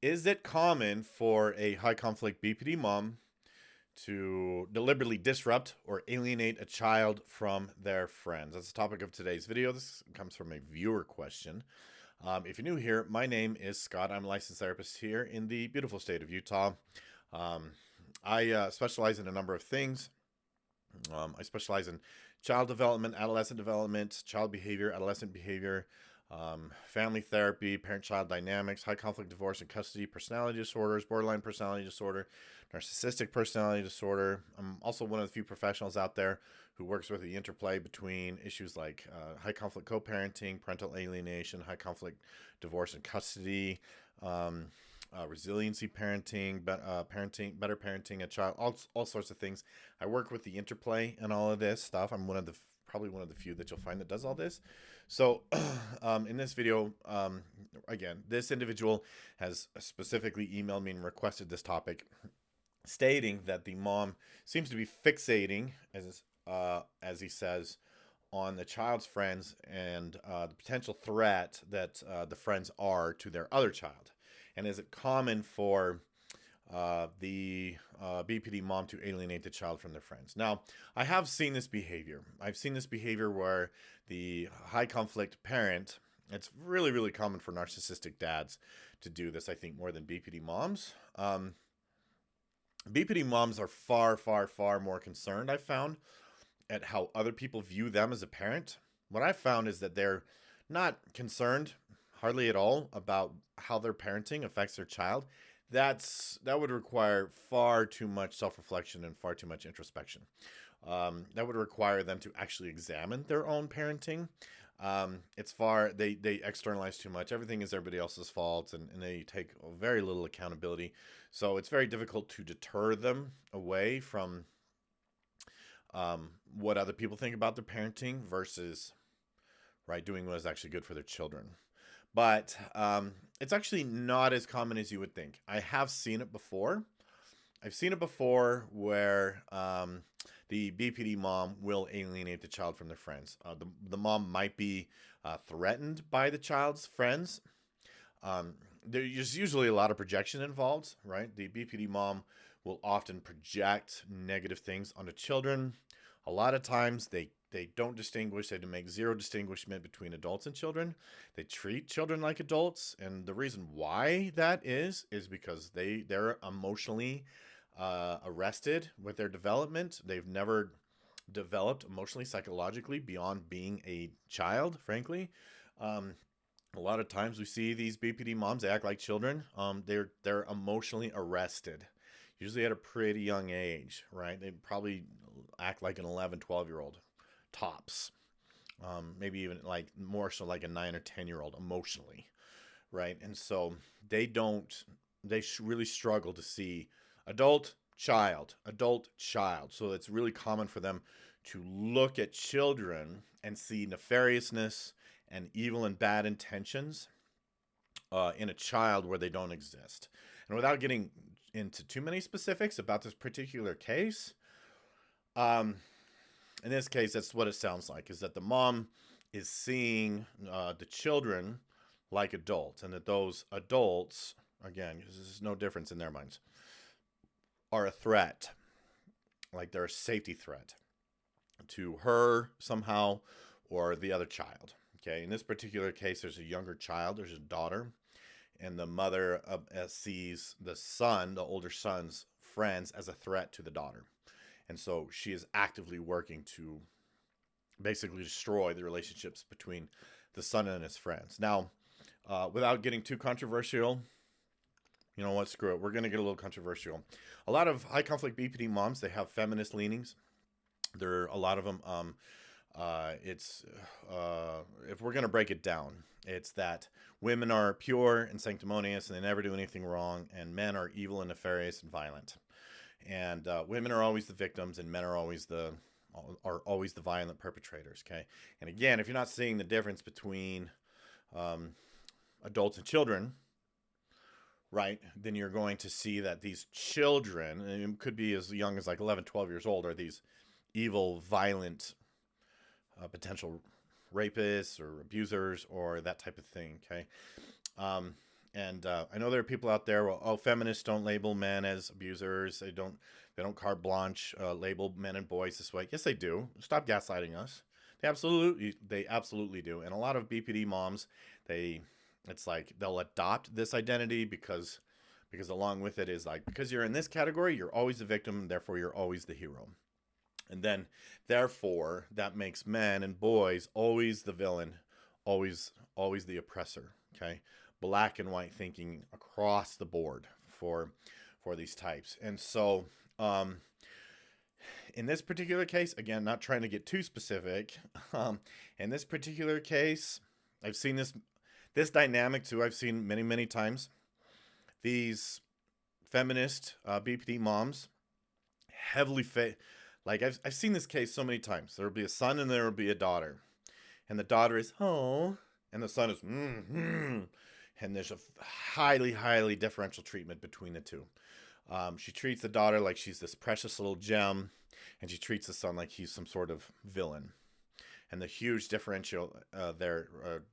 Is it common for a high conflict BPD mom to deliberately disrupt or alienate a child from their friends? That's the topic of today's video. This comes from a viewer question. If you're new here, my name is Scott. I'm a licensed therapist here in the beautiful state of Utah. Um, I specialize in a number of things. I specialize in child development, adolescent development, child behavior, adolescent behavior, family therapy, parent-child dynamics, high conflict divorce and custody, personality disorders, borderline personality disorder, narcissistic personality disorder. I'm also one of the few professionals out there who works with the interplay between issues like high conflict co-parenting, parental alienation, high conflict divorce and custody, um, resiliency parenting, better parenting a child, all sorts of things. I work with the interplay and all of this stuff. I'm probably one of the few that you'll find that does all this. So, in this video, again, this individual has specifically emailed me and requested this topic, stating that the mom seems to be fixating, as he says, on the child's friends and the potential threat that the friends are to their other child. And is it common for the BPD mom to alienate the child from their friends? Now, I have seen this behavior. I've seen this behavior where the high conflict parent, it's really, really common for narcissistic dads to do this, I think, more than BPD moms. BPD moms are far, far, far more concerned, I've found, at how other people view them as a parent. What I've found is that they're not concerned hardly at all about how their parenting affects their child. That would require far too much self-reflection and far too much introspection. That would require them to actually examine their own parenting. They externalize too much. Everything is everybody else's fault, and they take very little accountability. So it's very difficult to deter them away from what other people think about their parenting versus doing what is actually good for their children. But it's actually not as common as you would think. I have seen it before. I've seen it before where the BPD mom will alienate the child from their friends. The mom might be threatened by the child's friends. There's usually a lot of projection involved, right? The BPD mom will often project negative things onto children. A lot of times they don't distinguish. They make zero distinguishment between adults and children. They treat children like adults, and the reason why that is because they're emotionally arrested with their development. They've never developed emotionally, psychologically beyond being a child, frankly. A lot of times we see these BPD moms, they act like children. They're emotionally arrested, usually at a pretty young age, right? They probably act like an 11, 12-year-old tops. Maybe even like more so like a 9 or 10-year-old emotionally, right? And so they really struggle to see adult, child, adult, child. So it's really common for them to look at children and see nefariousness and evil and bad intentions in a child where they don't exist. And without getting into too many specifics about this particular case, in this case, that's what it sounds like, is that the mom is seeing the children like adults, and that those adults, again, because there's no difference in their minds, are a threat, like they're a safety threat to her somehow or the other child. Okay, in this particular case, there's a younger child, there's a daughter, and the mother sees the son, the older son's friends, as a threat to the daughter. And so she is actively working to basically destroy the relationships between the son and his friends. Now, without getting too controversial, you know what, screw it. We're going to get a little controversial. A lot of high conflict BPD moms, they have feminist leanings. There are a lot of them. If we're going to break it down, it's that women are pure and sanctimonious and they never do anything wrong, and men are evil and nefarious and violent. And women are always the victims, and men are always the violent perpetrators. Okay, and again, if you're not seeing the difference between adults and children, right, then you're going to see that these children, and it could be as young as like 11, 12 years old, are these evil, violent, potential rapists or abusers or that type of thing. Okay, And I know there are people out there. Well, oh, feminists don't label men as abusers. They don't carte blanche label men and boys this way. Yes, they do. Stop gaslighting us. They absolutely do. And a lot of BPD moms, they it's like they'll adopt this identity because along with it is like, because you're in this category, you're always the victim, therefore you're always the hero. And then therefore that makes men and boys always the villain, always the oppressor. Okay, black and white thinking across the board for these types. And so in this particular case, again, not trying to get too specific, in this particular case, I've seen this dynamic too. I've seen many times. These feminist BPD moms heavily like I've seen this case so many times. There will be a son and there will be a daughter, and the daughter is oh, and the son is and there's a highly differential treatment between the two. She treats the daughter like she's this precious little gem, and she treats the son like he's some sort of villain. And the huge differential there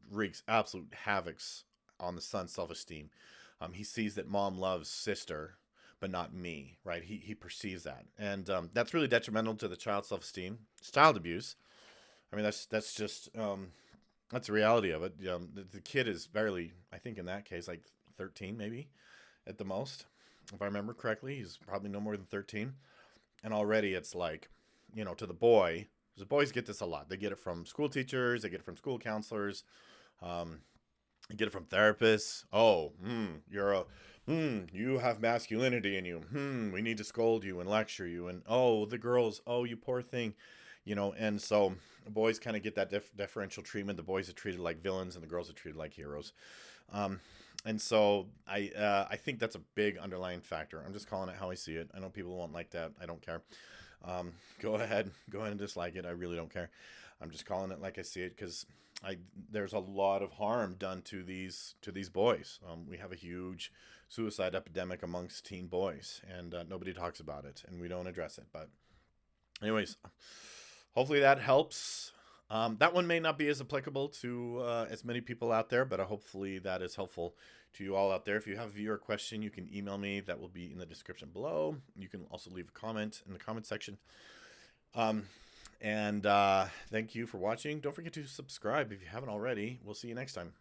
wreaks absolute havocs on the son's self-esteem. He sees that mom loves sister, but not me, right? He perceives that, and that's really detrimental to the child's self-esteem. It's child abuse. I mean, that's just that's the reality of it. The kid is barely, I think in that case, like 13 maybe at the most, if I remember correctly. He's probably no more than 13, and already it's like, to the boy. The boys get this a lot. They get it from school teachers. They get it from school counselors. You get it from therapists. Oh, you have masculinity in you. We need to scold you and lecture you. And oh, the girls, oh, you poor thing, And so the boys kind of get that differential treatment. The boys are treated like villains, and the girls are treated like heroes. And so I think that's a big underlying factor. I'm just calling it how I see it. I know people won't like that. I don't care. Go ahead and dislike it. I really don't care. I'm just calling it like I see it because there's a lot of harm done to these boys. We have a huge suicide epidemic amongst teen boys, and nobody talks about it, and we don't address it. But anyways, hopefully that helps. That one may not be as applicable to as many people out there, but hopefully that is helpful to you all out there. If you have a view or question, you can email me. That will be in the description below. You can also leave a comment in the comment section. And thank you for watching. Don't forget to subscribe if you haven't already. We'll see you next time.